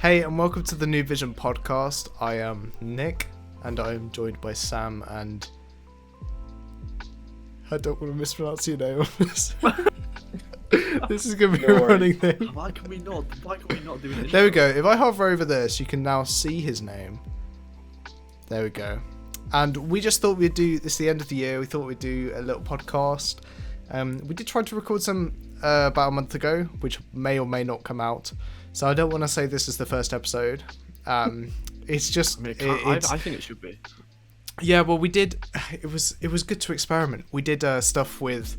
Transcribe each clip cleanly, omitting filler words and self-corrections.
Hey, and welcome to the New Vision podcast. I am Nick, and I am joined by Sam and... I don't want to mispronounce your name on this. This is going to be a running thing. Why can we not do it? There we go. If I hover over this, you can now see his name. There we go. And we just thought we'd do this the end of the year. We thought we'd do a little podcast. We did try to record some about a month ago, which may or may not come out. So I don't want to say this is the first episode. It's just. I think it should be. Yeah, well, we did. It was good to experiment. We did stuff with.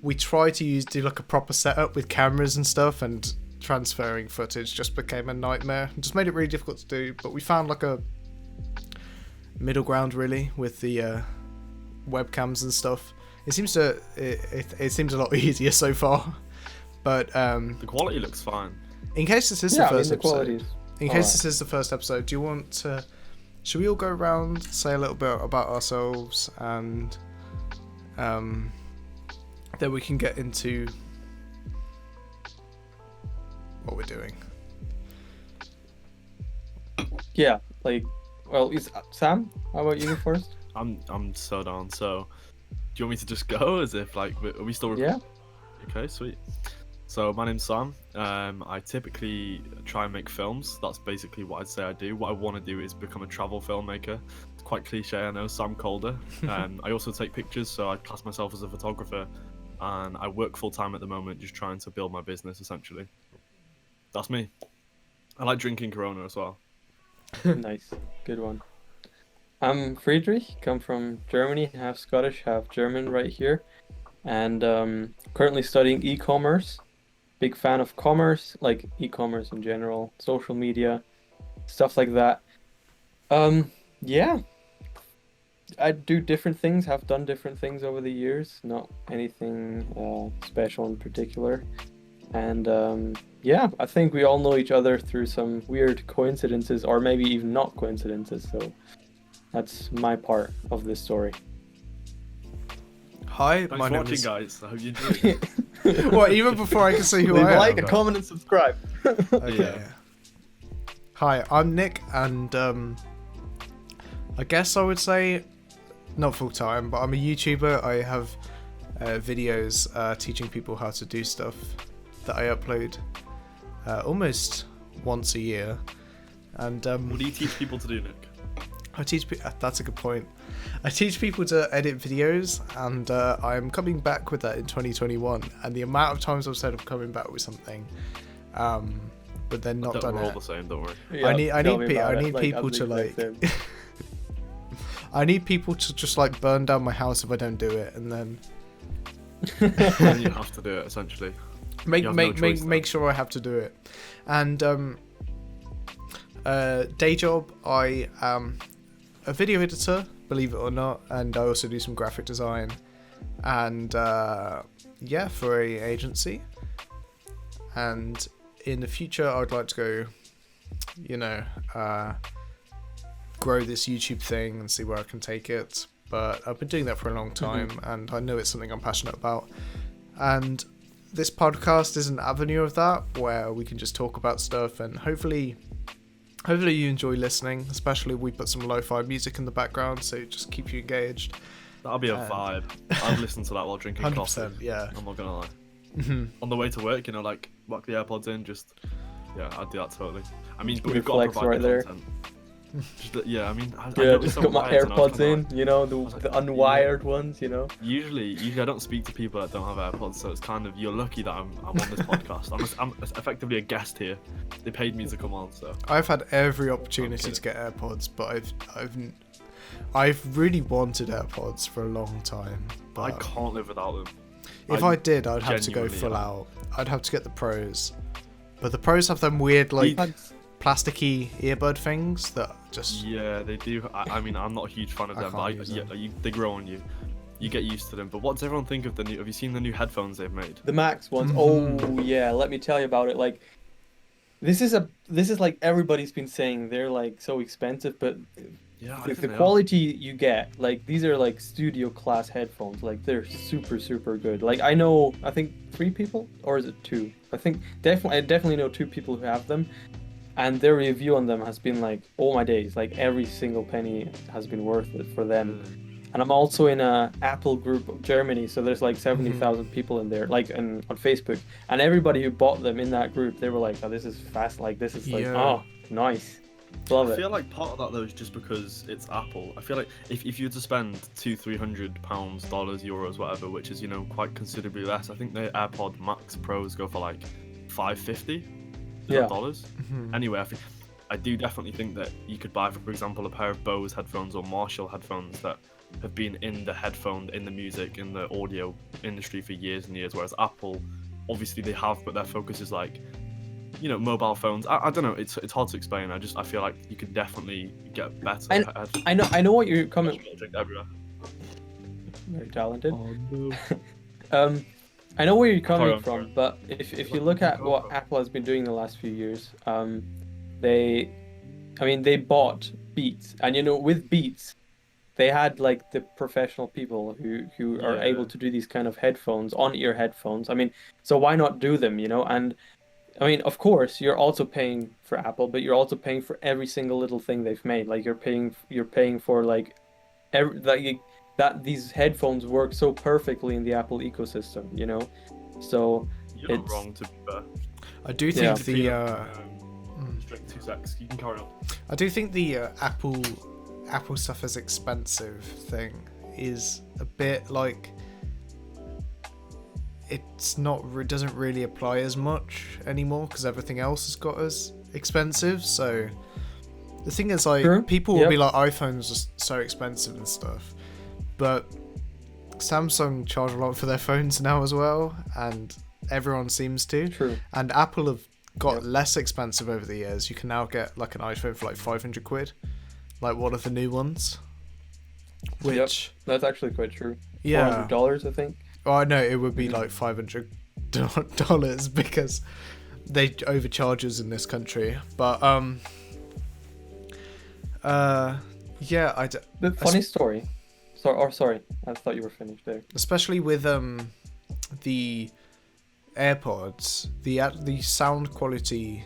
We tried to do like a proper setup with cameras and stuff, and transferring footage just became a nightmare. It just made it really difficult to do. But we found like a middle ground really with the webcams and stuff. It seems to it seems a lot easier so far. But the quality looks fine. In case this is the first episode. In case this is the first episode, do you want to? Should we all go around, say a little bit about ourselves, and then we can get into what we're doing? Yeah, is Sam? How about you first? I'm so down. So, do you want me to just go as if are we still recording? Yeah. Okay, sweet. So my name's Sam. I typically try and make films. That's basically what I'd say I do. What I want to do is become a travel filmmaker. It's quite cliche, I know, Sam Calder. I also take pictures, so I class myself as a photographer. And I work full-time at the moment, just trying to build my business, essentially. That's me. I like drinking Corona as well. Nice, good one. I'm Friedrich, come from Germany, half Scottish, half German right here. And currently studying e-commerce. Big fan of commerce, like e-commerce in general, social media, stuff like that. Yeah, I do different things, have done different things over the years, not anything special in particular. And yeah, I think we all know each other through some weird coincidences, or maybe even not coincidences, so that's my part of this story. Hi, Thanks my for name watching, is... guys. I hope you enjoy. Well, even before I can say who Leave I a am. like, a comment, and subscribe. Okay. Yeah. Hi, I'm Nick, and I guess I would say not full time, but I'm a YouTuber. I have videos teaching people how to do stuff that I upload almost once a year. And What do you teach people to do, Nick? I teach. That's a good point. I teach people to edit videos, and I'm coming back with that in 2021. And the amount of times I've said I'm coming back with something, but then not done We're all it. the same, don't worry. Yeah, I need tell me about it, people I'm to the exact same. I need people to just burn down my house if I don't do it, and then Then you have to do it, essentially. make sure I have to do it. And day job, I am a video editor, believe it or not, and I also do some graphic design, and yeah, for a agency. And in the future, I'd like to go, grow this YouTube thing and see where I can take it. But I've been doing that for a long time, and I know it's something I'm passionate about. And this podcast is an avenue of that, where we can just talk about stuff, and hopefully you enjoy listening, especially we put some lo-fi music in the background, so just keep you engaged. That'll be a vibe. I'd listen to that while drinking 100%, coffee. yeah. I'm not gonna lie. On the way to work, whack the AirPods in, I'd do that totally. I mean, but we've got to Flex provide right the there. content. I mean, I Yeah, noticed just some got my wired and I was AirPods kinda in, the unwired ones, Usually I don't speak to people that don't have AirPods, so it's kind of, you're lucky that I'm on this podcast. I'm effectively a guest here. They paid me to come on, so. I've had every opportunity to get AirPods, but I've really wanted AirPods for a long time. But I can't live without them. if I did, I'd have to go genuinely full am. out. I'd have to get the Pros, but the Pros have them weird plasticky earbud things that just... Yeah, they do. I mean, I'm not a huge fan of I them, can't but use them. they grow on you. You get used to them. But what does everyone think of the new? Have you seen the new headphones they've made? The Max ones. Oh yeah, let me tell you about it. This is like everybody's been saying they're so expensive, but Yeah, the quality you get, these are studio class headphones. They're super, super good. I think 3 people, or is it 2? I definitely know 2 people who have them. and their review on them has been like, oh my days, like every single penny has been worth it for them. And I'm also in a Apple group of Germany, so there's like 70,000 people in there, like on Facebook, and everybody who bought them in that group, they were like, oh, this is fast, like this is like, Yeah. oh, nice, love I it. feel like part of that though is just because it's Apple. I feel like if you were to spend £200-300, dollars, euros, whatever, which is, you know, quite considerably less. I think the AirPod Max Pros go for like $550 Yeah. dollars. Anyway, I do definitely think that you could buy, for example, a pair of Bose headphones or Marshall headphones that have been in the music, in the audio industry for years and years, whereas Apple, obviously they have, but their focus is like, you know, mobile phones. I don't know, it's hard to explain. I feel like you could definitely get better. I know what you're coming. Everywhere. Very talented. Oh no. I know where you're Carry coming on, from, sorry. but if you look at what Apple has been doing the last few years, they bought Beats, and you know, with Beats, they had like the professional people who are Yeah. able to do these kind of headphones, on-ear headphones. I mean, so why not do them, you know? And I mean, of course, you're also paying for Apple, but you're also paying for every single little thing they've made. Like you're paying for like that these headphones work so perfectly in the Apple ecosystem, you know? So You're not It's- wrong, to be fair. I do Yeah. think the Just drink 2 secs. You can carry on. I do think the Apple stuff as expensive thing is a bit like doesn't really apply as much anymore because everything else has got as expensive. So the thing is, like, True. people will Yep. be like, iPhones are so expensive and stuff, but Samsung charge a lot for their phones now as well, and everyone seems to. true. And Apple have got Yep. less expensive over the years. You can now get like an iPhone for like 500 quid, like one of the new ones. Which, That's actually quite true. yeah. $400, I think. Oh, no, it would be Mhm. like $500 because they overcharge us in this country. But, yeah, The funny story. Sorry, I thought you were finished there. especially with the AirPods, the sound quality.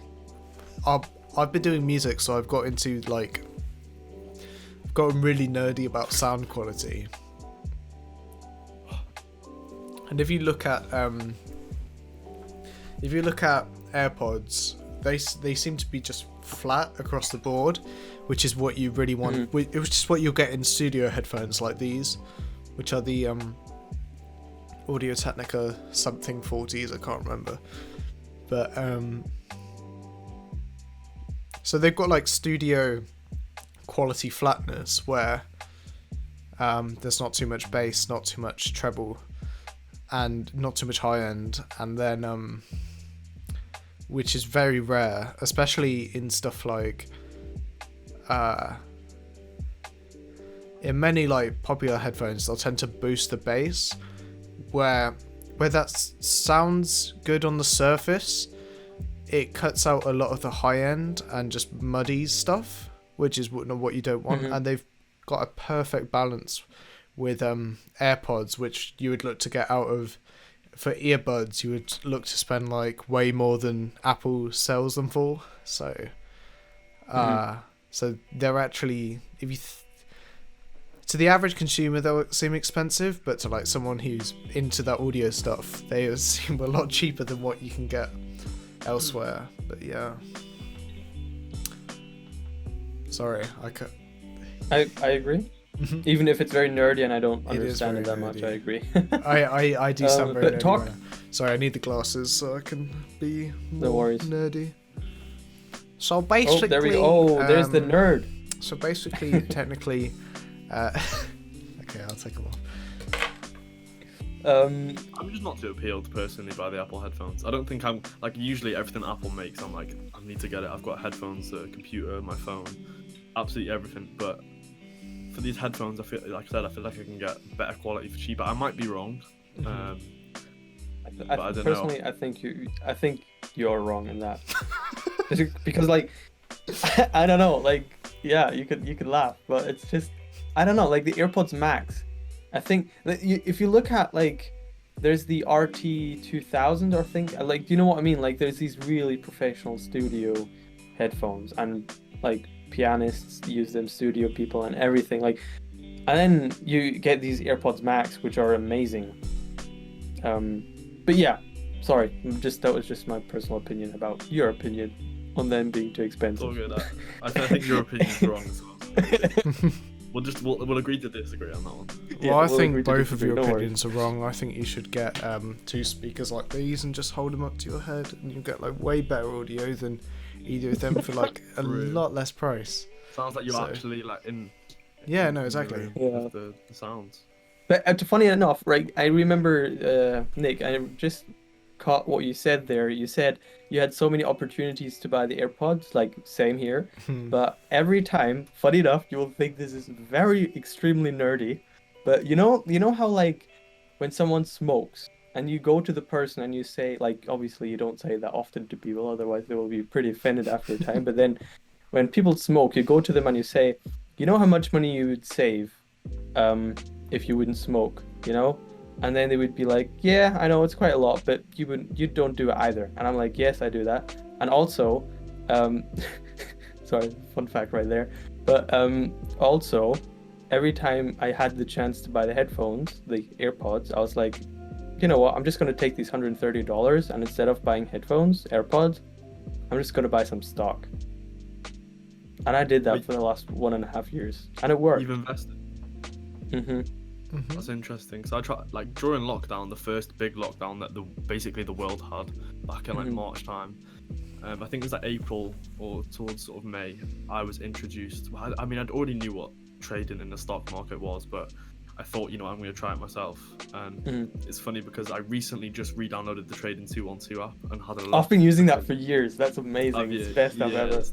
I've been doing music, so I've gotten really nerdy about sound quality. And if you look at AirPods, they seem to be just flat across the board, which is what you really want. It was just what you'll get in studio headphones like these, which are the Audio Technica something 40s, I can't remember. But so they've got like studio quality flatness where there's not too much bass, not too much treble, and not too much high end, and then which is very rare, especially in stuff like in many like popular headphones. They'll tend to boost the bass where that sounds good on the surface. It cuts out a lot of the high end and just muddies stuff, which is what you don't want. And they've got a perfect balance with AirPods, which you would look to get out of. For earbuds, you would look to spend like way more than Apple sells them for. So, so they're actually, if you to the average consumer, they'll seem expensive, but to like someone who's into that audio stuff, they seem a lot cheaper than what you can get elsewhere. But yeah, sorry, I agree. Even if it's very nerdy and I don't It is understand it that very much, nerdy. I agree. I do sound very but nerdy. talk- right now. Sorry, I need the glasses so I can be more No worries. nerdy. So basically, Oh, there we go. Oh, there's the nerd. So basically, technically, okay, I'll take them off. I'm just not too appealed personally by the Apple headphones. I don't think I'm like, usually everything Apple makes, I'm like, I need to get it. I've got headphones, a computer, my phone, absolutely everything. But for these headphones, I feel like I can get better quality for cheaper. I might be wrong. But I don't Personally, know. I think you're wrong in that. Because like I don't know, like yeah, you could laugh, but it's just I don't know, like the AirPods Max. I think that if you look at like there's the RT2000 or think like, you know what I mean? Like there's these really professional studio headphones, and like pianists use them, studio people and everything. Like, and then you get these AirPods Max, which are amazing. But yeah, sorry, that was just my personal opinion about your opinion on them being too It's expensive. all good. I think your opinion's wrong as well. We'll agree to disagree on that one. Yeah, Well, I we'll think agree to both of disagree, your don't worry. opinions are wrong. I think you should get 2 speakers like these and just hold them up to your head, and you'll get like way better audio than either of them for like a True. lot less price. Sounds like you're So- actually like in. Yeah, no, in the exactly. room Yeah. with the sounds. But funny enough, right? I remember, Nick, I just caught what you said there. You said you had so many opportunities to buy the AirPods, like same here. But every time, funny enough, you will think this is very extremely nerdy. But you know how like when someone smokes and you go to the person and you say, like, obviously you don't say that often to people, otherwise they will be pretty offended after a time. But then when people smoke, you go to them and you say, you know how much money you would save if you wouldn't smoke, you know? And then they would be like, yeah, I know it's quite a lot, but you don't do it either. And I'm like, yes, I do that. And also, sorry, fun fact right there. But also, every time I had the chance to buy the headphones, the AirPods, I was like, you know what? I'm just going to take these $130, and instead of buying headphones, AirPods, I'm just going to buy some stock. And I did that Wait. for the last 1.5 years, and it worked. You've invested. Mm-hmm. That's interesting. So I tried like during lockdown, the first big lockdown that basically the world had back in like Mhm. March time. I think it was like April or towards sort of May. I was introduced. Well, I mean, I'd already knew what trading in the stock market was, but I thought, I'm going to try it myself. And Mhm. it's funny because I recently just re-downloaded the Trading 212 app and had a I've look. been using that for years. That's amazing. Have It's the you? best I've Yeah, ever.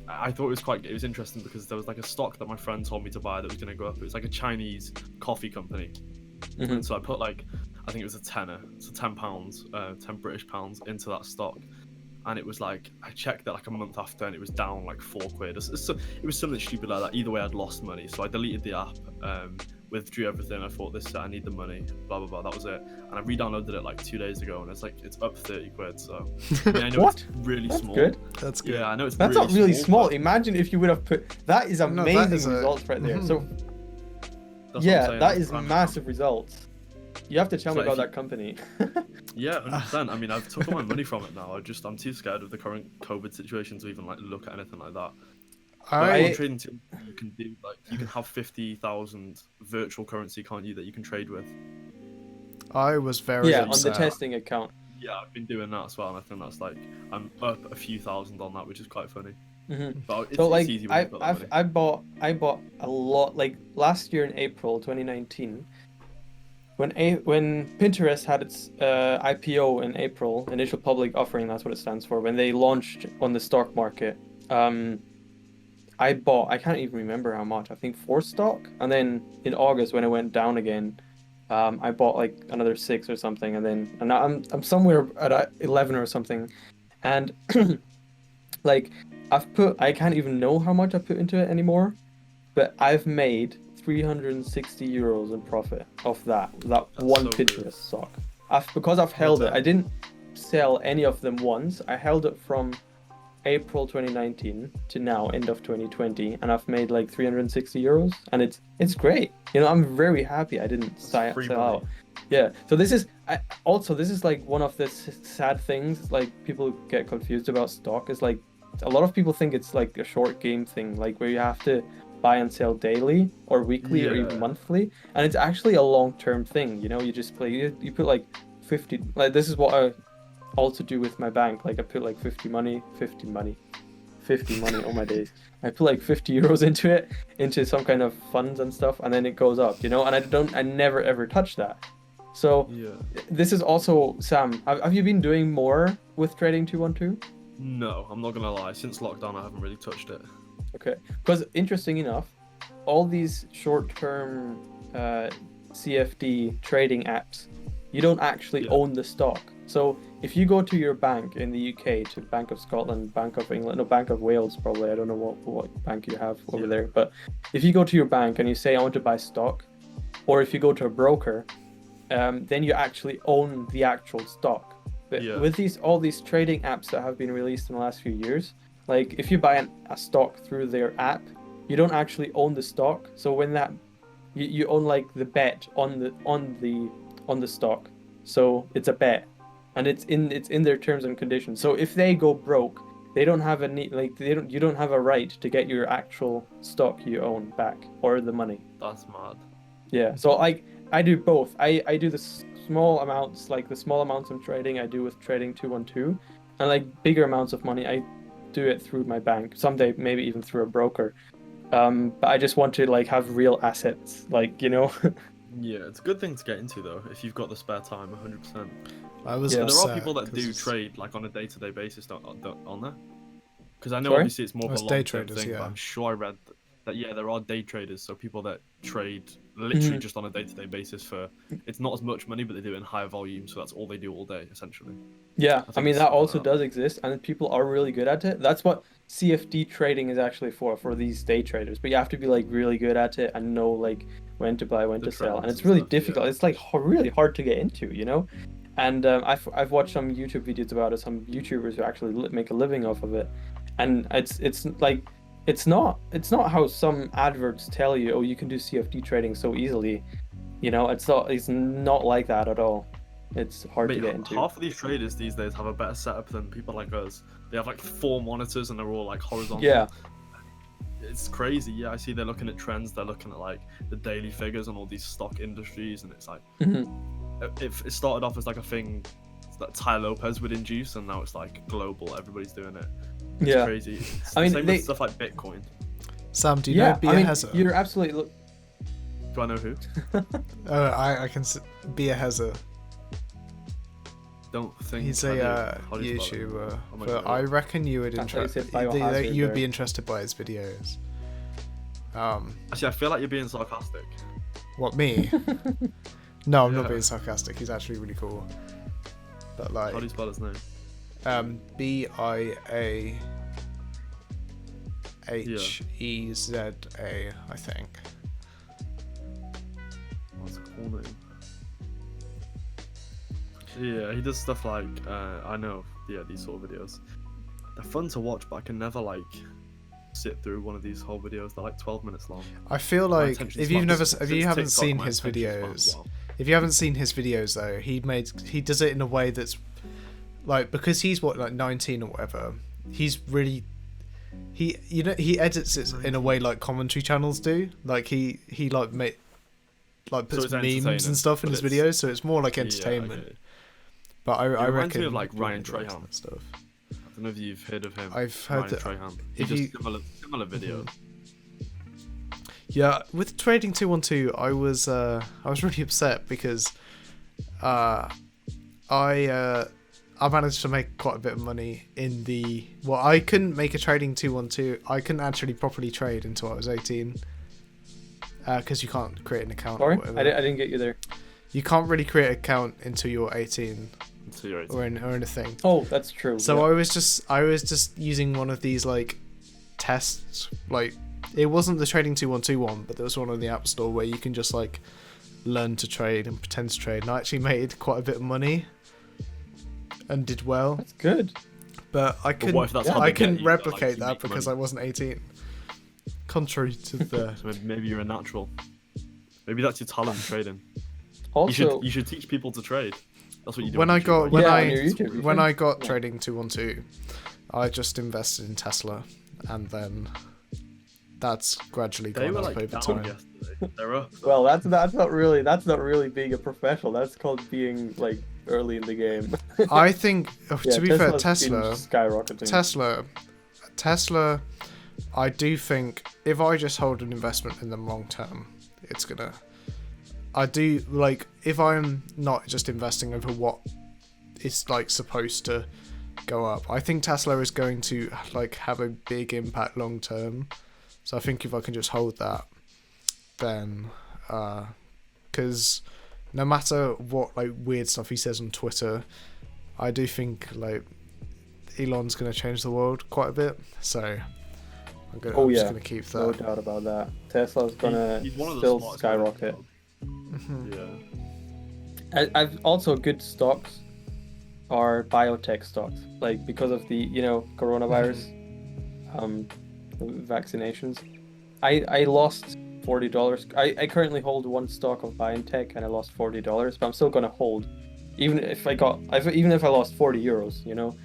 I thought it was interesting because there was like a stock that my friend told me to buy that was going to go up. It was like a Chinese coffee company. Mhm. And so I put like, I think it was a tenner, so £10, 10 British pounds into that stock. And it was like, I checked it like a month after and it was down like £4. It was something stupid like that. Either way, I'd lost money. So I deleted the app, withdrew everything. I thought I need the money, blah, blah, blah. That was it. And I re-downloaded it like 2 days ago and it's up £30. So I mean, I know What? it's really That's small. good. That's good. Yeah, I know it's That's really not really small. but Imagine if you would have put. That is No, that amazing is a- results right there. Mhm. So that's what I'm yeah, saying, that like, is I'm- massive results. You have to tell me So if about you- that company. Yeah, 100%. I mean, I've took all my money from it now. I'm too scared of the current COVID situation to even like look at anything like that. But I on trading too, you can do like you can have 50,000 virtual currency, can't you? That you can trade with. was very Yeah, on the upset. testing account. Yeah, I've been doing that as well, and I think that's like I'm up a few thousand on that, which is quite funny. hmm But it's, So it's like easy when you've got that money. I bought a lot. Like last year in April 2019, when Pinterest had its IPO in April, initial public offering, that's what it stands for. When they launched on the stock market, I can't even remember how much. I think 4 stock, and then in August when it went down again, I bought like another 6 or something, and now I'm somewhere at 11 or something, and like I can't even know how much I put into it anymore, but I've made 360 euros in profit off that That's one so good. Pinterest stock. Because I've held it. I didn't sell any of them once. I held it from April 2019 to now, end of 2020, and I've made like 360 euros, and it's great. I'm very happy I didn't sell free out. money. Yeah. So this is like one of the sad things. Like people get confused about stock. Is like a lot of people think it's like a short game thing, like where you have to buy and sell daily or weekly or Yeah. even monthly, and it's actually a long-term thing. You just play. You put like 50. Like this is what I also do with my bank. Like I put like 50 money on my days. I put like 50 euros into some kind of funds and stuff, and then it goes up, and I never ever touch that. So Yeah. this is also, Sam, have you been doing more with Trading 212? No, I'm not gonna lie. Since lockdown, I haven't really touched it. Okay, because interesting enough, all these short-term CFD trading apps, you don't actually Yeah. own the stock. So if you go to your bank in the UK, to Bank of Scotland, Bank of England, no, Bank of Wales probably, I don't know what bank you have over Yeah. there, but if you go to your bank and you say I want to buy stock, or if you go to a broker, then you actually own the actual stock. But Yeah. with all these trading apps that have been released in the last few years, Like if you buy a stock through their app, you don't actually own the stock. So when that you own like the bet on the stock. So it's a bet, and it's in their terms and conditions. So if they go broke, they don't have you don't have a right to get your actual stock you own back or the money. That's mad. Yeah. So like I do both. I do the small amounts, like the small amounts of trading I do with trading 212, and like bigger amounts of money I do it through my bank. Someday maybe even through a broker. But I just want to like have real assets, like, you know. Yeah, it's a good thing to get into though if you've got the spare time. 100%. I was Yeah. There upset are people that do 'cause trade like on a day-to-day basis on there. Because I know Sorry? obviously it's more of It's a day long-term traders, thing, yeah. but I'm sure I read that yeah, there are day traders, so people that trade literally Mhm. just on a day-to-day basis for it's not as much money, but they do it in higher volume, so that's all they do all day essentially. Yeah, I I think mean it's that something also like that. does exist, and people are really good at it. That's what CFD trading is actually for these day traders. But you have to be like really good at it and know like when to buy, when The to sell, and trends it's and really stuff, difficult. yeah. It's like really hard to get into, you know. And I've watched some YouTube videos about it. Some YouTubers who actually make a living off of it, and it's like it's not how some adverts tell you. Oh, you can do CFD trading so easily. You know, it's not like that at all. It's hard to Mate, get into. half of these traders these days have a better setup than people like us. They have like 4 monitors and they're all like horizontal. Yeah. It's crazy. Yeah, I see they're looking at trends. They're looking at like the daily figures and all these stock industries, and it's like Mhm. it started off as like a thing that Ty Lopez would induce, and now it's like global. Everybody's doing it. It's Yeah. crazy. It's I the mean, same they- with stuff like Bitcoin. Sam, do you Yeah, know Bia I mean, Heza? you're absolutely. Do I know who? I can Bia Heza. Don't think. He's I do. a How do you spell it? YouTuber, Oh my but God. I reckon you would That's how you say biohazard you would be there. interested by his videos. Actually, I feel like you're being sarcastic. What, me? No, I'm not Yeah. being sarcastic. He's actually really cool. But How do you like, spell his name? BIAHEZA, I think. What's a cool name? Yeah, he does stuff like I know. Yeah, these sort of videos. They're fun to watch, but I can never like sit through one of these whole videos. They're like 12 minutes long. I feel My like attention if span- you've never, since if you haven't TikTok, seen my his attention span videos, as well. if you haven't seen his videos though, he does it in a way that's like, because he's what, like 19 or whatever. He's really he edits it in a way like commentary channels do. Like he like puts it's memes entertaining, and stuff in but his it's- videos, so it's more like Yeah, entertainment. okay. But I reminds reckon me of, like, you'd Ryan really like Trahan. that stuff. I don't know if you've heard of him. I've heard Ryan that- Trahan. He if does you- similar videos. Yeah, with Trading 212, I was really upset because I managed to make quite a bit of money in the I couldn't make a Trading 212. I couldn't actually properly trade until I was 18 because you can't create an account. Sorry, Or whatever. I didn't get you there. You can't really create an account until you're 18 So you're right. or in a thing. Oh, that's true. So yeah. I was just using one of these like tests, like it wasn't the Trading 212 one, but there was one on the App Store where you can just like learn to trade and pretend to trade, and I actually made quite a bit of money and did well, That's good. but I But what if that's how I they get couldn't you, like, replicate to that make because money? I wasn't 18. Contrary to the So maybe you're a natural. Maybe that's your talent in trading. Also, You should teach people to trade. That's what you do. when on I YouTube, got right? when Yeah, I on your YouTube, you when should. I got Yeah. Trading 212, I just invested in Tesla, and then that's gradually They gone were up like over down time. yesterday. They're up. well, that's not really being a professional. That's called being like early in the game. I think, Yeah, to be fair, Tesla's been skyrocketing. Tesla, I do think if I just hold an investment in them long term, it's gonna. I do like if I'm not just investing over what it's like supposed to go up. I think Tesla is going to like have a big impact long term. So I think if I can just hold that, then because no matter what like weird stuff he says on Twitter, I do think like Elon's going to change the world quite a bit. So I'm just going to keep that. No doubt about that. Tesla's gonna He's one of the still smartest guys in the skyrocket. world. Mhm. Yeah. I've also good stocks are biotech stocks, like because of the coronavirus. vaccinations. I lost $40. I currently hold one stock of BioNTech and I lost $40, but I'm still gonna hold, even if I lost €40. You know,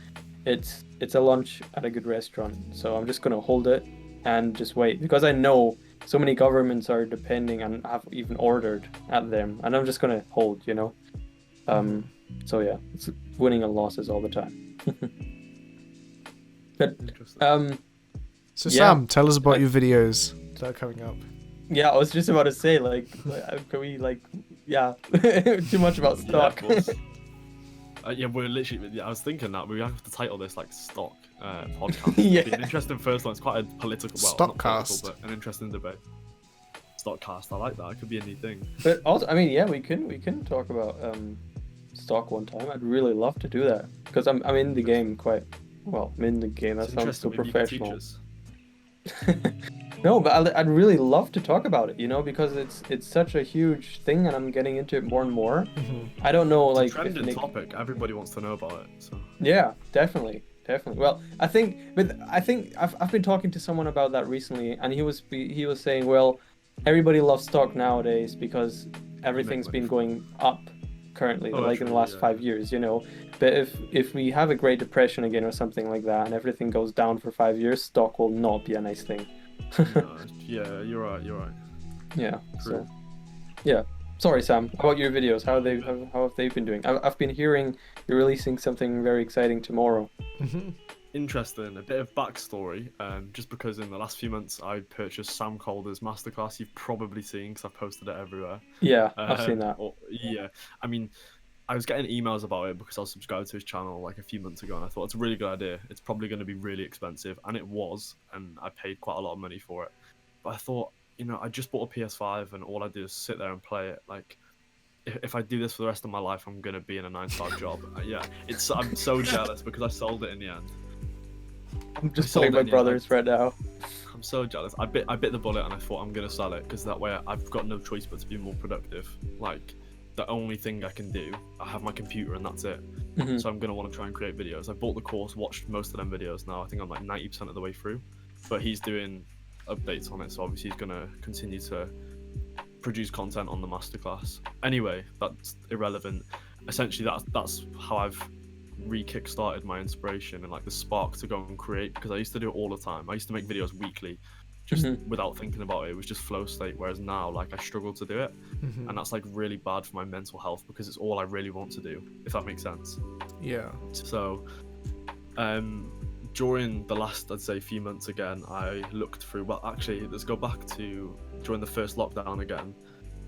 it's a lunch at a good restaurant, so I'm just gonna hold it and just wait because I know so many governments are depending and have even ordered at them, and I'm just gonna hold. You know, so yeah, it's winning and losses all the time. But Interesting. So yeah. Sam, tell us about your videos that are coming up. Yeah, I was just about to say, like can we, too much about Yeah, stock. of course. Yeah, we're literally. Yeah, I was thinking that we have to title this like stock podcast. Yeah. It'd be an interesting first one. It's quite a political, well, not Stockcast. political, but an interesting debate. Stockcast, I like that. It could be a new thing. But also, I mean, yeah, we can talk about stock one time. I'd really love to do that because I'm in the game quite well. I'm in the game. That It's sounds so interesting. Maybe you could teach professional. us. No, but I'd really love to talk about it. You know, because it's such a huge thing, and I'm getting into it more and more. I don't know, It's like, a trending Nick- topic. Everybody wants to know about it. So Yeah, definitely. Well, I think I've been talking to someone about that recently, and he was saying, well, everybody loves stock nowadays because everything's money been from going up currently, Oh, like in the true, last yeah. 5 years, you know. But if we have a Great Depression again or something like that, and everything goes down for 5 years, stock will not be a nice thing. no, yeah, you're right. You're right. Yeah. True. So, yeah. Sorry, Sam. How about your videos? How have they been doing? I've been hearing you're releasing something very exciting tomorrow. Interesting. A bit of backstory. Just because in the last few months I purchased Sam Calder's masterclass. You've probably seen because I've posted it everywhere. Yeah, I've seen that. Yeah, I mean, I was getting emails about it because I was subscribed to his channel like a few months ago, and I thought it's a really good idea. It's probably going to be really expensive, and it was, and I paid quite a lot of money for it. But I thought, I just bought a PS5, and all I do is sit there and play it. Like, if I do this for the rest of my life, I'm going to be in a 9-to-5 job. Yeah, I'm so jealous because I sold it in the end. I'm just sold playing it my in the end, brothers right now. I'm so jealous. I bit the bullet, and I thought I'm going to sell it because that way I've got no choice but to be more productive. Like, the only thing I can do, I have my computer and that's it. Mhm. So I'm going to want to try and create videos. I bought the course, watched most of them videos now. I think I'm like 90% of the way through. But he's doing updates on it, so obviously he's going to continue to produce content on the masterclass. Anyway, that's irrelevant. Essentially, that's how I've re-kickstarted my inspiration and like the spark to go and create, because I used to do it all the time. I used to make videos weekly, just without thinking about it. It was just flow state, whereas now, like, I struggle to do it. And that's like really bad for my mental health because it's all I really want to do, if that makes sense. Yeah. So during the last, I'd say, few months again, I looked through, well, actually, let's go back to during the first lockdown again,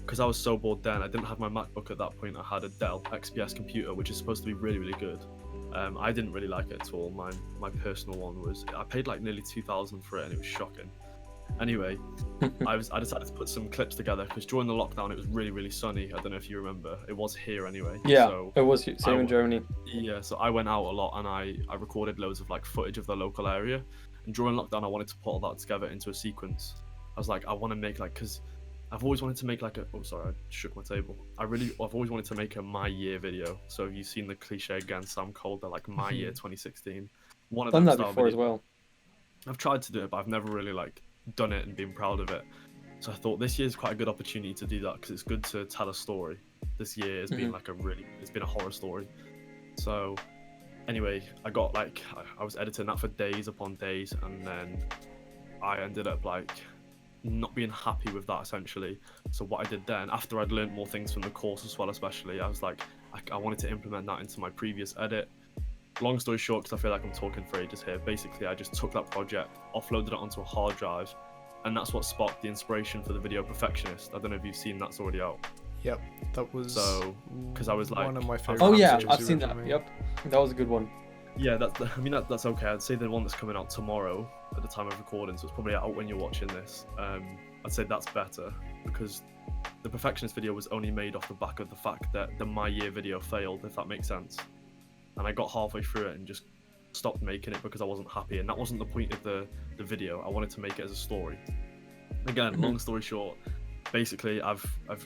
because I was so bored then. I didn't have my MacBook at that point. I had a Dell XPS computer, which is supposed to be really, really good. I didn't really like it at all. My personal one was, I paid like nearly 2,000 for it, and it was shocking. Anyway, I decided to put some clips together because during the lockdown it was really, really sunny. I don't know if you remember. It was here anyway. Yeah, So it was same in Germany. yeah, so I went out a lot and I recorded loads of like footage of the local area. And during lockdown, I wanted to put all that together into a sequence. I was like, I want to make like, because I've always wanted to make like oh sorry, I shook my table. I've always wanted to make a my year video. So have you seen the cliche again, Sam Calder, like my year 2016? One of Done them that style before as videos. well. I've tried to do it, but I've never really like done it and been proud of it. So I thought this year's quite a good opportunity to do that because it's good to tell a story. This year has been like it's been a horror story. So anyway, I got like, I was editing that for days upon days, and then I ended up like not being happy with that essentially. So what I did then, after I'd learned more things from the course as well, especially, I was like, I wanted to implement that into my previous edit. Long story short, because I feel like I'm talking for ages here, basically I just took that project, offloaded it onto a hard drive, and that's what sparked the inspiration for the video Perfectionist. I don't know if you've seen that's already out. Yep. That was So, because I was like, one of my favorite. Oh yeah, videos I've you seen ever that. made. Yep, that was a good one. Yeah, that's okay. I'd say the one that's coming out tomorrow at the time of recording, so it's probably out when you're watching this. I'd say that's better because the Perfectionist video was only made off the back of the fact that the My Year video failed, if that makes sense. And I got halfway through it and just stopped making it because I wasn't happy, and that wasn't the point of the video. I wanted to make it as a story. Again, long story short, basically I've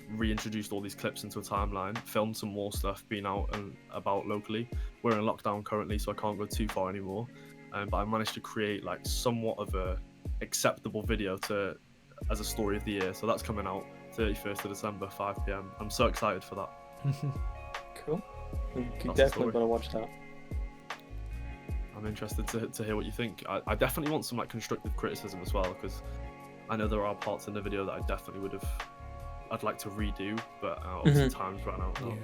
reintroduced all these clips into a timeline, filmed some more stuff, been out and about locally. We're in lockdown currently, so I can't go too far anymore. but I managed to create like somewhat of a acceptable video as a story of the year. So that's coming out 31st of December, 5 p.m. I'm so excited for that. Cool. I'm That's the definitely story. gonna watch that. I'm interested to hear what you think. I definitely want some like constructive criticism as well, because I know there are parts in the video that I definitely I'd like to redo, but obviously time's run out now. Yeah.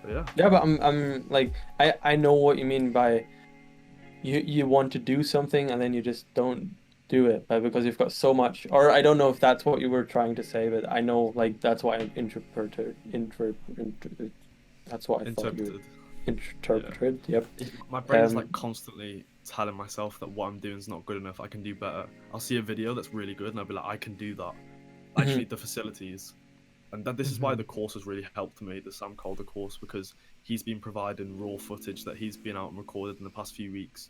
But yeah. Yeah, but I'm like, I know what you mean by you want to do something and then you just don't do it, but because you've got so much, or I don't know if that's what you were trying to say, but I know like that's why I that's what I thought you interpreted. Yep. My brain's like constantly telling myself that what I'm doing is not good enough. I can do better. I'll see a video that's really good and I'll be like, I can do that. I just need the facilities. And this is why the course has really helped me, the Sam Calder course, because he's been providing raw footage that he's been out and recorded in the past few weeks.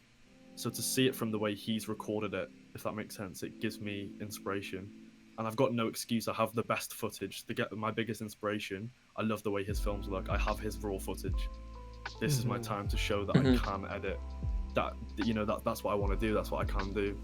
So to see it from the way he's recorded it, if that makes sense, it gives me inspiration. And I've got no excuse. I have the best footage to get my biggest inspiration. I love the way his films look. I have his raw footage. This is my time to show that I can edit. That, you know, that's what I want to do. That's what I can do.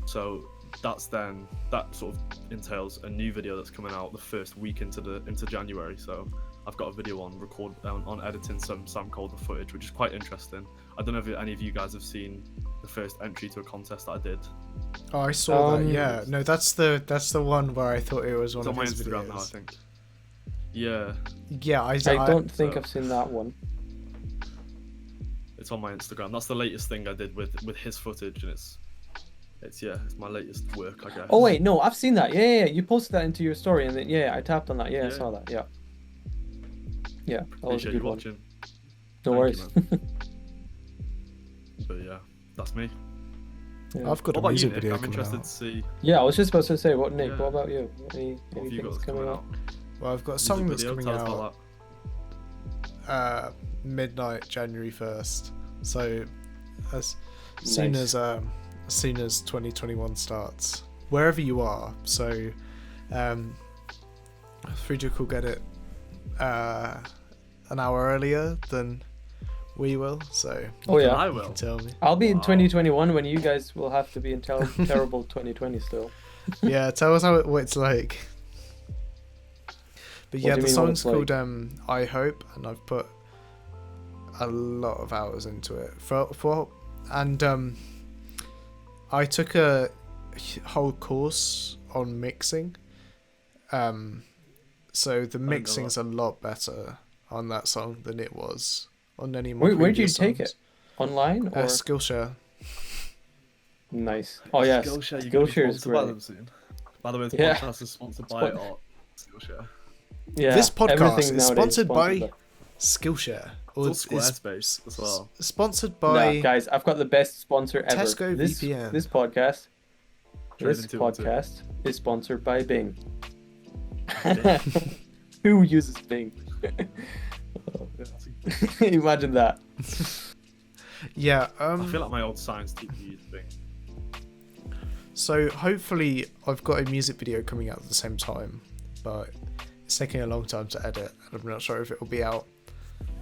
So that sort of entails a new video that's coming out the first week into January. So I've got a video on editing some Sam Calder footage, which is quite interesting. I don't know if any of you guys have seen the first entry to a contest that I did. Oh, I saw that. Yeah, no, that's the one where I thought it was one It's of on my his Instagram videos. now, I think. Yeah, Yeah, I don't think so- I've seen that one. it's on my Instagram. That's the latest thing I did with his footage, and it's my latest work, I guess. Oh wait, no, I've seen that. Yeah. You posted that into your story, and then I tapped on that. Yeah, I Yeah. saw that. Yeah. Yeah, that was a Appreciate good you one. watching. No Thank worries. you, But yeah, that's me. Yeah. I've got What a about you, music Nick? video I'm coming interested out. to see Yeah, I was just about to say, what Nick? Yeah. What about you? what have you Anything got that's coming out? Well, I've got a Music song that's video, coming tell us out about midnight January 1st. So as soon as 2021 starts, wherever you are. So Friedrich will get it an hour earlier than we will. So Oh that. yeah, I you will. can tell me. I'll be in Wow. 2021 when you guys will have to be in terrible 2020 still. Yeah, tell us what it's like. But What yeah, do you the mean what song's it's like? called I Hope, and I've put a lot of hours into it. I took a whole course on mixing. So the know mixing's a lot better on that song than it was on any of my Where'd you previous take songs. it? Online or Skillshare. nice? Oh yeah, Skillshare, you're gonna be Skillshare is sponsored by great. them soon. By the way, the Yeah. podcast is sponsored by Skillshare. Yeah, This podcast everything is nowadays sponsored by Skillshare. Or It's all Squarespace as well. Sponsored Nah, by guys, I've got the best sponsor ever. Tesco this, VPN. This podcast. Trade This into it too. podcast is sponsored by Bing. Who uses Bing? Imagine that. Yeah. I feel like my old science teacher used Bing. So hopefully I've got a music video coming out at the same time, but it's taking a long time to edit and I'm not sure if it will be out.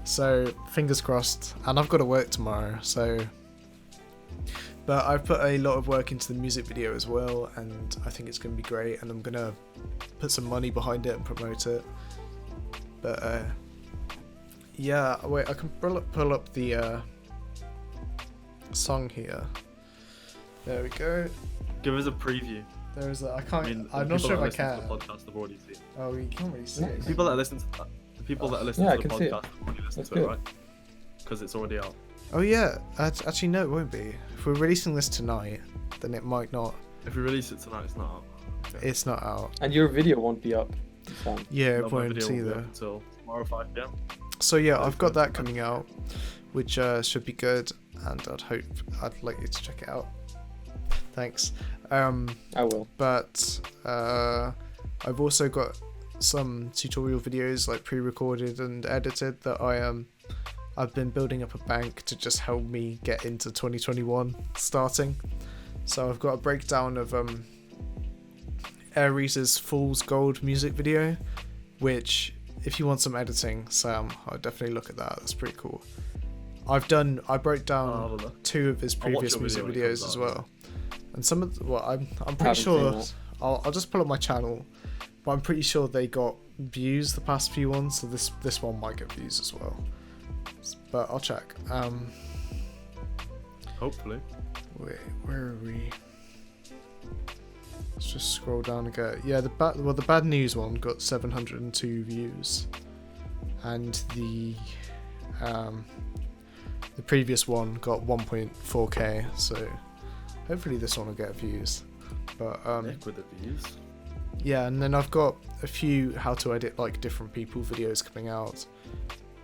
So fingers crossed, and I've got to work tomorrow, so but I've put a lot of work into the music video as well, and I think it's going to be great, and I'm going to put some money behind it and promote it. But yeah, wait, I can pull up the song here. There we go. Give us a preview. There is a, I can't. I mean, I'm the not people sure that if I listen to can. the podcast have already seen. Oh, you can't really see Nice. it. The people that listen to the people that listen Yeah, I to the can see it. podcast have already listened That's to it, good. right? Because it's already out. Oh yeah, actually no, it won't be. If we're releasing this tonight, then it might not. If we release it tonight, it's not out. It's not out. And your video won't be up, Sam. Yeah, No, it my won't video won't be either. up until tomorrow 5 p.m. So yeah, Oh, I've got good. that coming out, which should be good, and I'd like you to check it out. Thanks. I will. But I've also got some tutorial videos like pre-recorded and edited that I've been building up a bank to just help me get into 2021 starting. So I've got a breakdown of Ares' Fool's Gold music video, which if you want some editing, Sam, I'd definitely look at that. That's pretty cool. I broke I'll have a down look. 2 of his I'll watch previous your music video when it videos comes as out, well. And some of well, I'm Haven't pretty seen sure that. I'll just pull up my channel, but I'm pretty sure they got views the past few ones, so this one might get views as well. But I'll check. Hopefully. Wait, where are we? Let's just scroll down again. Yeah, the bad news one got 702 views, and the previous one got 1.4k. So hopefully this one will get views. But Nick with the views. yeah, and then I've got a few how to edit like different people videos coming out,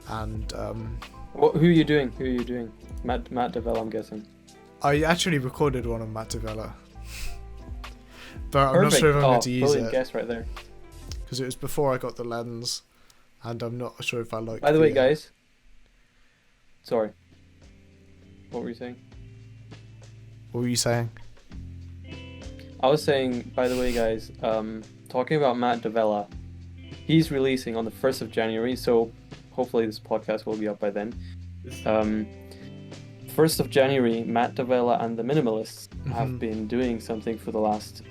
and Who are you doing? Matt Devell, I'm guessing. I actually recorded one on Matt Devella, but I'm not Perfect. sure if I'm going to use brilliant it guess right there. because it was before I got the lens, and I'm not sure if I like. By the way, guys. Sorry. What were you saying? What were you saying? I was saying, by the way, guys, talking about Matt Devella, he's releasing on the 1st of January, so hopefully this podcast will be up by then. 1st of January, Matt Devella and the Minimalists have been doing something for the last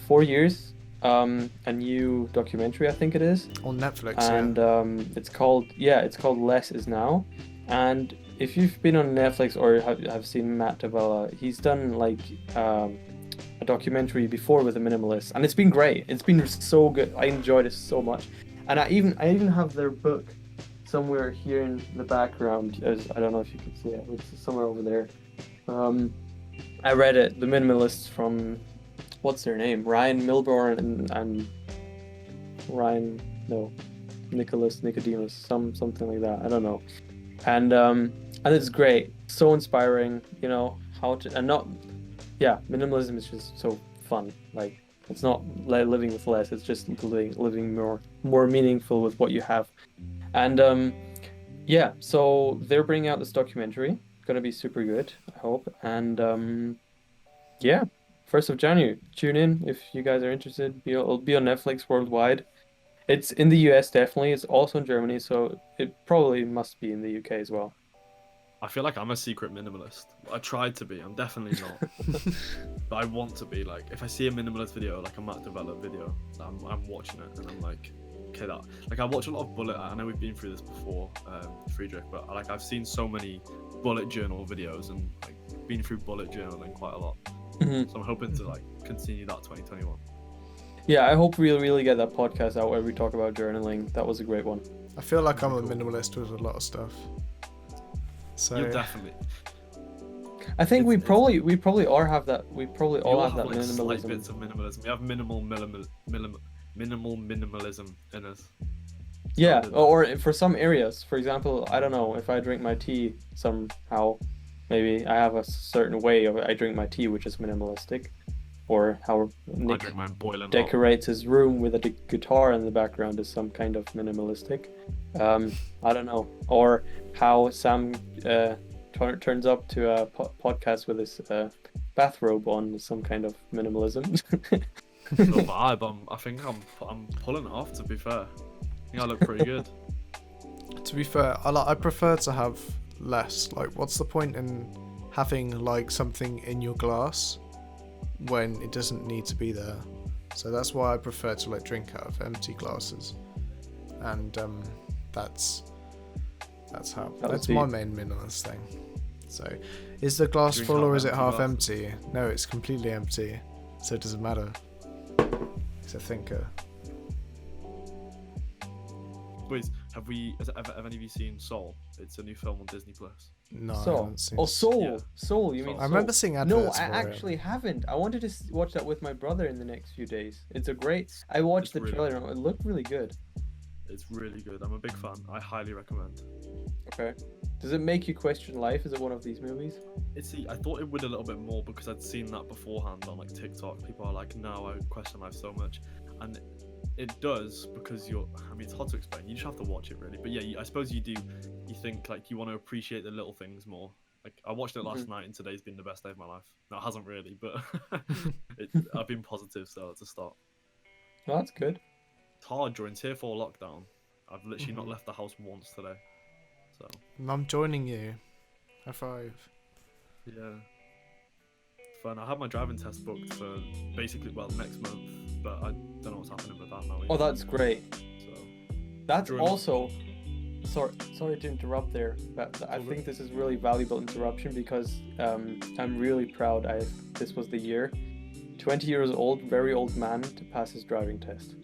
4 years. A new documentary, I think it is. On Netflix, And yeah. it's called Less Is Now. And if you've been on Netflix or have seen Matt Devella, he's done like a documentary before with the Minimalists, and it's been great. It's been so good. I enjoyed it so much, and I even have their book somewhere here in the background. I don't know if you can see it. It's somewhere over there. I read it. The Minimalists from what's their name? Ryan Milburn and Nicodemus, something like that. I don't know. And it's great. So inspiring. You know how to and not. Yeah, minimalism is just so fun. Like, it's not living with less. It's just living more meaningful with what you have. And yeah, so they're bringing out this documentary. Gonna be super good, I hope. And yeah, 1st of January. Tune in if you guys are interested. It'll be on Netflix worldwide. It's in the US definitely. It's also in Germany, so it probably must be in the UK as well. I feel like I'm a secret minimalist. I tried to be. I'm definitely not. But I want to be. Like, if I see a minimalist video, like a Matt Develop video, I'm watching it, and I'm like, okay, that. Like, I watch a lot of bullet. I know we've been through this before, Friedrich, but like I've seen so many bullet journal videos and like been through bullet journaling quite a lot. Mm-hmm. So I'm hoping to like continue that 2021. Yeah, I hope we'll really get that podcast out where we talk about journaling. That was a great one. I feel like I'm a minimalist with a lot of stuff. So You're definitely. I think we It's- probably all have that. We probably all have that like slight minimalism. bits of minimalism. We have minimal minimalism in us. Yeah, Something. or for some areas. For example, I don't know, if I drink my tea somehow, maybe I have a certain way of I drink my tea which is minimalistic, or how I Nick drink mine boiling hot. decorates his room with a guitar in the background is some kind of minimalistic. I don't know, or how Sam turns up to a podcast with his bathrobe on is some kind of minimalism. The vibe. I think I'm pulling it off. To be fair, I think I look pretty good. to be fair, I prefer to have less. Like, what's the point in having like something in your glass when it doesn't need to be there? So that's why I prefer to like drink out of empty glasses, and that's my main minimalist thing. So, is the glass Drink full half or is it empty half glasses. empty? No, it's completely empty, so it doesn't matter. He's a thinker. Boys, have any of you seen Soul? It's a new film on Disney Plus. No, I Soul. haven't seen Oh, it. Soul. Yeah. Soul. You mean? Soul. I remember Soul. seeing No, adverts I for it. actually haven't. I wanted to watch that with my brother in the next few days. It's a great. I watched It's the really trailer and it looked really good. It's really good. I'm a big fan. I highly recommend. Okay. Does it make you question life? Is it one of these movies? I thought it would a little bit more because I'd seen that beforehand on like TikTok. People are like, "No, I question life so much," and it does because I mean, it's hard to explain. You just have to watch it really. But yeah, I suppose you do. You think like you want to appreciate the little things more. Like I watched it last night, and today's been the best day of my life. No, it hasn't really, but I've been positive, so it's a start. Oh, that's good. It's hard during Tier 4 lockdown. I've literally not left the house once today. So I'm joining you. High five. Yeah. Fun. I have my driving test booked for basically, well, next month, but I don't know what's happening with that now. Oh, that's great. So, That's During- also. Sorry to interrupt there, but I all good. think this is really valuable interruption because I'm really proud. This was the year, 20 years old, very old man to pass his driving test.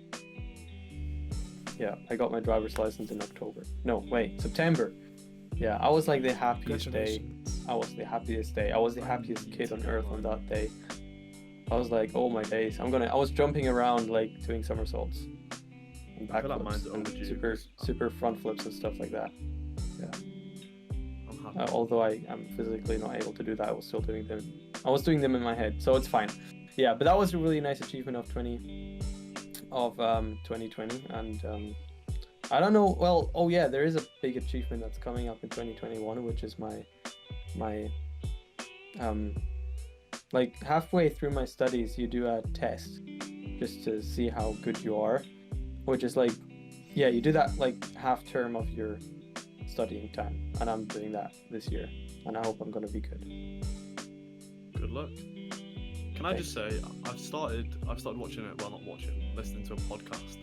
Yeah, I got my driver's license in October. No, wait, September. Yeah, I was like the happiest day. Congratulations. I was the happiest day. I was the happiest kid on earth on that day. I was like, oh my days. I was jumping around like doing somersaults and I feel like mine's backflips and overdue. super front flips and stuff like that. I'm happy. Although I am physically not able to do that, I was still doing them. I was doing them in my head, so it's fine. Yeah, but that was a really nice achievement of 2020, and I don't know. Well, oh yeah, there is a big achievement that's coming up in 2021, which is my like halfway through my studies, you do a test just to see how good you are, which is like, yeah, you do that like half term of your studying time, and I'm doing that this year, and I hope I'm gonna be good. Good luck. Can I just say, I've started watching it. Well, not watching, listening to a podcast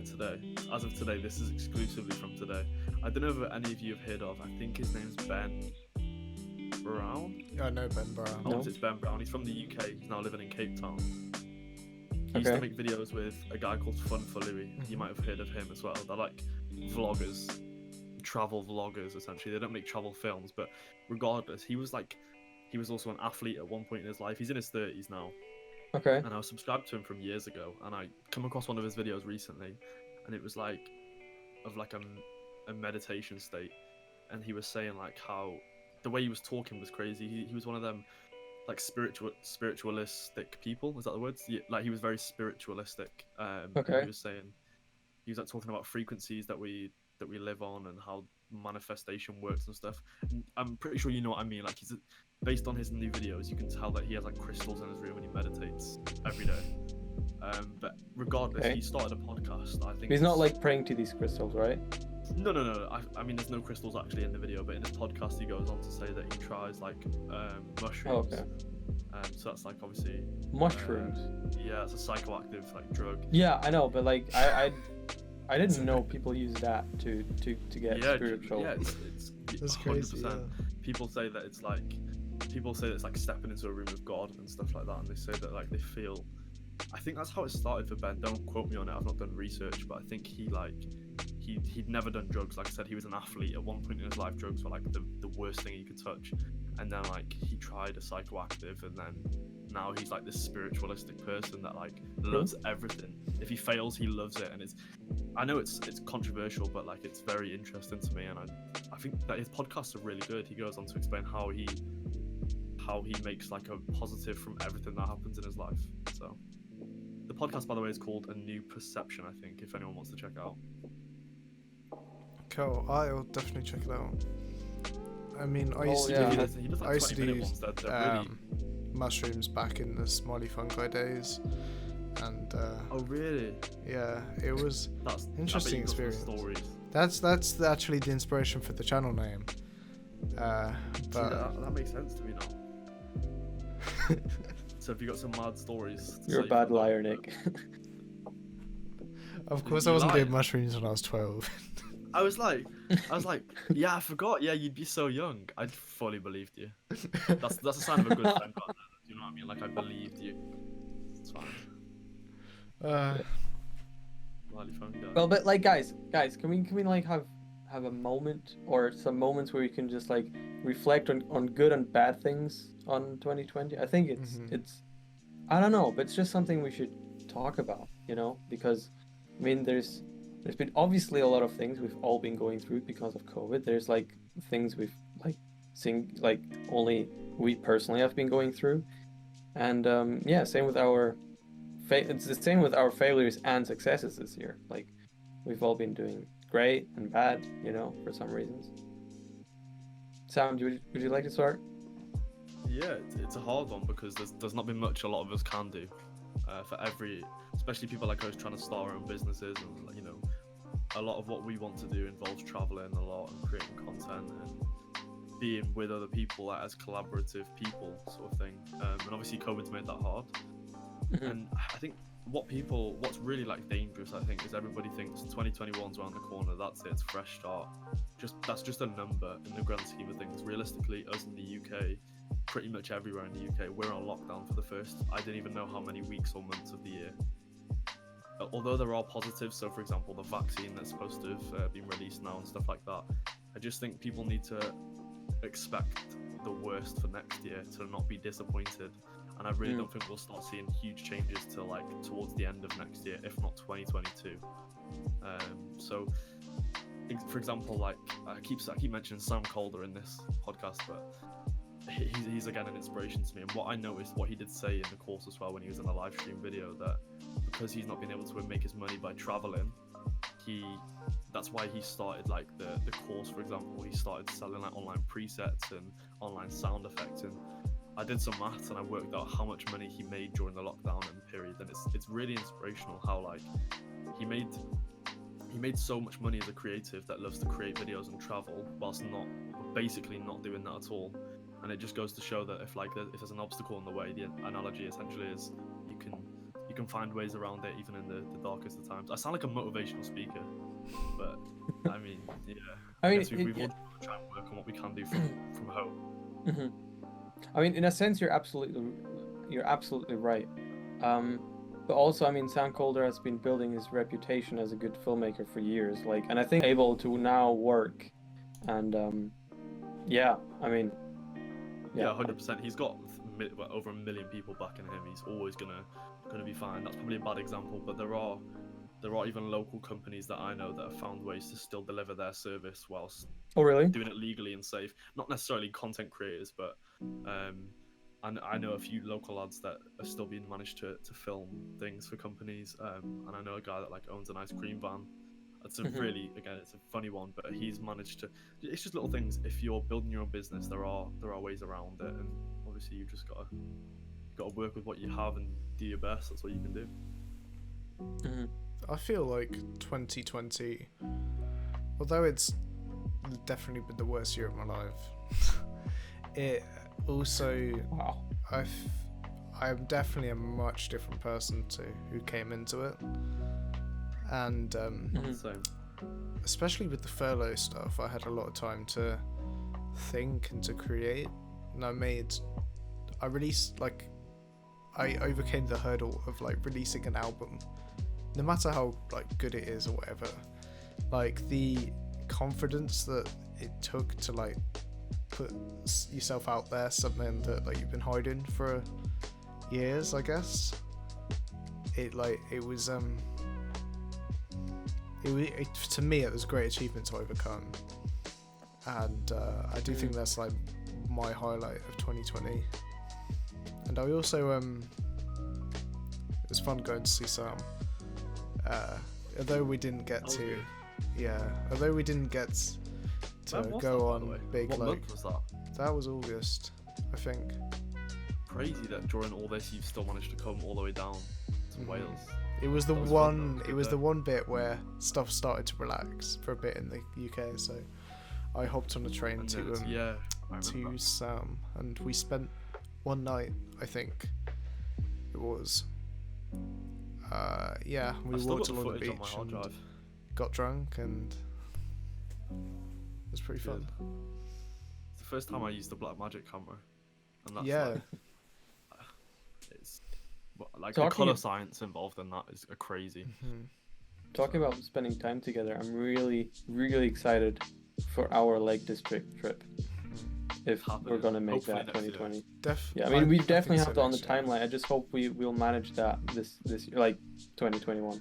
today. As of today, this is exclusively from today. I don't know if any of you have heard of. I think his name's Ben Brown. I know Ben Brown. Oh, No. it's Ben Brown. He's from the UK. He's now living in Cape Town. He used to Okay. make videos with a guy called Fun for Louis. You might have heard of him as well. They're like vloggers, travel vloggers essentially. They don't make travel films, but regardless, he was also an athlete at one point in his life. He's in his 30s now, Okay. and I was subscribed to him from years ago. And I come across one of his videos recently, and it was like of like a meditation state, and he was saying like how the way he was talking was crazy. He was one of them like spiritualistic people. Is that the words? Yeah, like he was very spiritualistic. Okay. He was saying he was like talking about frequencies that we live on and how manifestation works and stuff. And I'm pretty sure you know what I mean. Like he's based on his new videos, you can tell that he has like crystals in his room and he meditates every day. But regardless, Okay. he started a podcast. I think He's not it's- like praying to these crystals, right? no. I mean, there's no crystals actually in the video, but in his podcast, he goes on to say that he tries like mushrooms. Oh, okay. So that's like obviously, Mushrooms. yeah, it's a psychoactive like drug. Yeah, I know, but like I didn't know people use that to get Yeah, spiritual. yeah, it's That's 100%. crazy. Yeah. People say that it's like stepping into a room with God and stuff like that, and they say that like they feel. I think that's how it started for Ben. Don't quote me on it. I've not done research, but I think he'd never done drugs. Like I said, he was an athlete. At one point in his life, drugs were like the worst thing he could touch. And then like he tried a psychoactive, and then now he's like this spiritualistic person that like loves everything. If he fails, he loves it, and I know it's controversial, but like it's very interesting to me, and I think that his podcasts are really good. He goes on to explain how he makes like a positive from everything that happens in his life. So the podcast, by the way, is called A New Perception. I think if anyone wants to check it out. Cool. I'll definitely check it out. I mean, I Oh, used to yeah. do He does I like used to 20-minute do ones. They're really. mushrooms back in the Smiley Fungi days, and Oh really? yeah, it was That's Interesting I bet you got experience. some stories. that's actually the inspiration for the channel name. See, But that makes sense to me now. So have you got some mad stories? to You're a say bad from that? liar, Nick. of course, You I wasn't lied. doing mushrooms when I was 12. I was like, yeah, I forgot. Yeah, you'd be so young. I fully believed you. That's a sign of a good friend. Right there. Do you know what I mean? Like I believed you. It's fine. Smiley phone guy. Well, but like guys, can we like have a moment or some moments where we can just like reflect on good and bad things on 2020? I think it's I don't know, but it's just something we should talk about, you know, because I mean there's been obviously a lot of things we've all been going through because of COVID. There's like things we've like seen like only we personally have been going through, and yeah, same with our it's the same with our failures and successes this year. Like we've all been doing great and bad, you know, for some reasons. Sam, would you like to start? Yeah, it's a hard one because there's not been much a lot of us can do especially people like us trying to start our own businesses, and you know, a lot of what we want to do involves traveling a lot and creating content, and being with other people, like, as collaborative people, sort of thing. And obviously COVID's made that hard. And I think what's really like dangerous, I think, is everybody thinks 2021's around the corner, that's it, it's a fresh start. That's just a number in the grand scheme of things. Realistically, us in the UK, pretty much everywhere in the UK, we're on lockdown for the first, I didn't even know how many weeks or months of the year. Although there are positives, so for example, the vaccine that's supposed to have been released now and stuff like that, I just think people need to expect the worst for next year, to not be disappointed. And I really don't think we'll start seeing huge changes till like towards the end of next year, if not 2022. So, for example, like I keep mentioning Sam Calder in this podcast, but he's again an inspiration to me. And what I noticed, what he did say in the course as well when he was in a live stream video, that because he's not been able to make his money by traveling, that's why he started like the course, for example. He started selling like online presets and online sound effects, and I did some maths and I worked out how much money he made during the lockdown and period, and it's really inspirational how like he made so much money as a creative that loves to create videos and travel whilst basically not doing that at all. And it just goes to show that if there's an obstacle in the way, the analogy essentially is you can find ways around it even in the darkest of times. I sound like a motivational speaker, but I mean, yeah. I guess we want to try and work on what we can do from home. I mean, in a sense, you're absolutely right. But also, I mean, Sam Calder has been building his reputation as a good filmmaker for years. And I think able to now work, and yeah, I mean, yeah, 100%. He's got over 1 million people backing him. He's always gonna be fine. That's probably a bad example, but there are even local companies that I know that have found ways to still deliver their service whilst doing it legally and safe. Not necessarily content creators, but I know a few local lads that are still being managed to film things for companies. And I know a guy that like owns an ice cream van. It's a really, again, it's a funny one, but he's managed to. It's just little things. If you're building your own business, there are ways around it, and obviously you just gotta work with what you have and do your best. That's what you can do. I feel like 2020, although it's definitely been the worst year of my life, it also I'm definitely a much different person to who came into it. And especially with the furlough stuff, I had a lot of time to think and to create, and I overcame the hurdle of like releasing an album, no matter how like good it is or whatever. Like the confidence that it took to like put yourself out there, something that like you've been hiding for years, I guess. To me, it was a great achievement to overcome, and I do think that's like my highlight of 2020. And I also it was fun going to see Sam. Although we didn't get to go on big. What like month was that? That was August, I think. Crazy that during all this you've still managed to come all the way down to Wales. It was the one bit where stuff started to relax for a bit in the UK, so I hopped on a train to Sam, and we spent one night, I think it was. We walked along the beach and got drunk, and it was pretty fun. It's the first time I used the Blackmagic camera, and that's it's like the color science involved in that is crazy. Talking about spending time together, I'm really, really excited for our Lake District trip. If we're gonna make that 2020. I mean, we definitely have to on the timeline. I just hope we'll manage that this year, like 2021.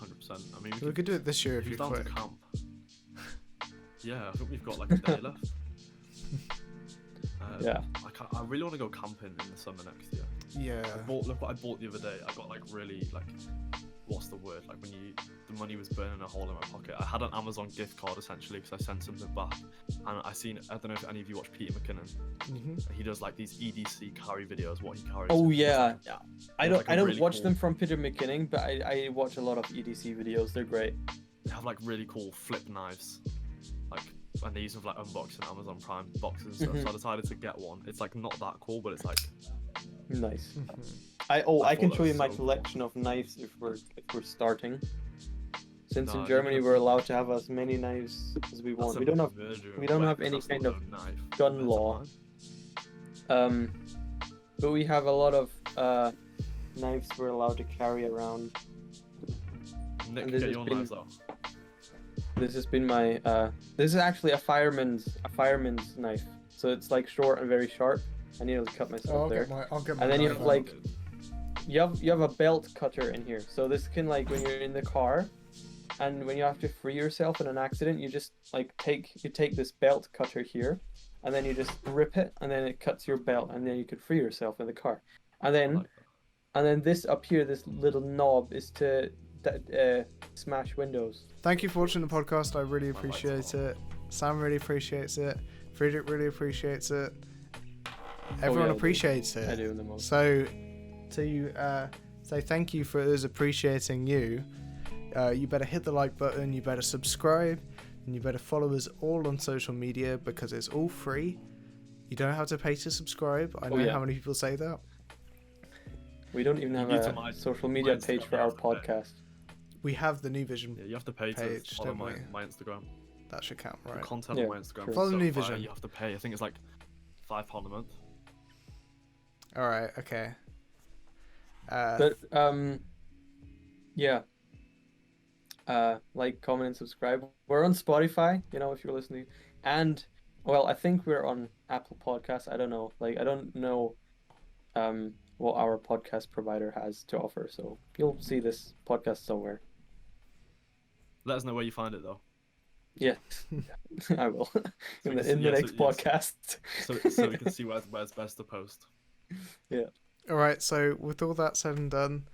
100%. I mean, we could do it this year if you down quit. to camp. Yeah, I think we've got like a day left. I really want to go camping in the summer next year. Yeah. Look what I bought the other day. I got like really like, what's the word? Like when the money was burning a hole in my pocket. I had an Amazon gift card essentially because I sent something back, and I don't know if any of you watch Peter McKinnon. He does like these EDC carry videos. What he carries. Oh yeah. I don't really watch them from Peter McKinnon, but I watch a lot of EDC videos. They're great. They have like really cool flip knives. Like and they use them for like unboxing Amazon Prime boxes and stuff. So I decided to get one. It's like not that cool, but it's like Nice. Mhm. I I can thought show that you was my so collection of knives if we're starting. Since No, in you Germany can- we're allowed to have as many knives as we want. that's We a don't have murder we don't have weapon, any that's kind not of a knife. gun That's a law. knife. But we have a lot of knives we're allowed to carry around. Nick, And this get has your been- knives though. This has been my this is actually a fireman's knife. So it's like short and very sharp. I need to cut Oh, myself there. I'll get my. And then you knife have, out. like- You have a belt cutter in here. So this can, like, when you're in the car and when you have to free yourself in an accident, you just like take this belt cutter here and then you just rip it and then it cuts your belt and then you could free yourself in the car. And I then like that. and then this up here, this little knob is to smash windows. Thank you for watching the podcast. I really like that a appreciate lot. it. Sam really appreciates it. Friedrich really appreciates it. Everyone I do. appreciates I it. do the most. So, to say thank you for us appreciating you, you better hit the like button, you better subscribe, and you better follow us all on social media because it's all free. You don't have to pay to subscribe. I know yeah. how many people say that. We don't even You have need to a my- social media my page Instagram for our has to pay. podcast. We have the New Vision. Yeah, you have to pay Page, to follow don't my, we? my Instagram. That should count, The right? content Yeah, on my Instagram. true. is Follow so New fire, Vision. You have to pay. I think it's like £5 a month. All right. Okay. But yeah. Like, comment, and subscribe. We're on Spotify, you know, if you're listening, and well, I think we're on Apple Podcasts. I don't know. Like, I don't know what our podcast provider has to offer. So you'll see this podcast somewhere. Let us know where you find it though, Yes, I will in the So next yes. podcast. so we can see where's best to post. All right. So with all that said and done,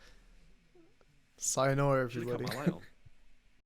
sayonara, Should've everybody. cut my light on.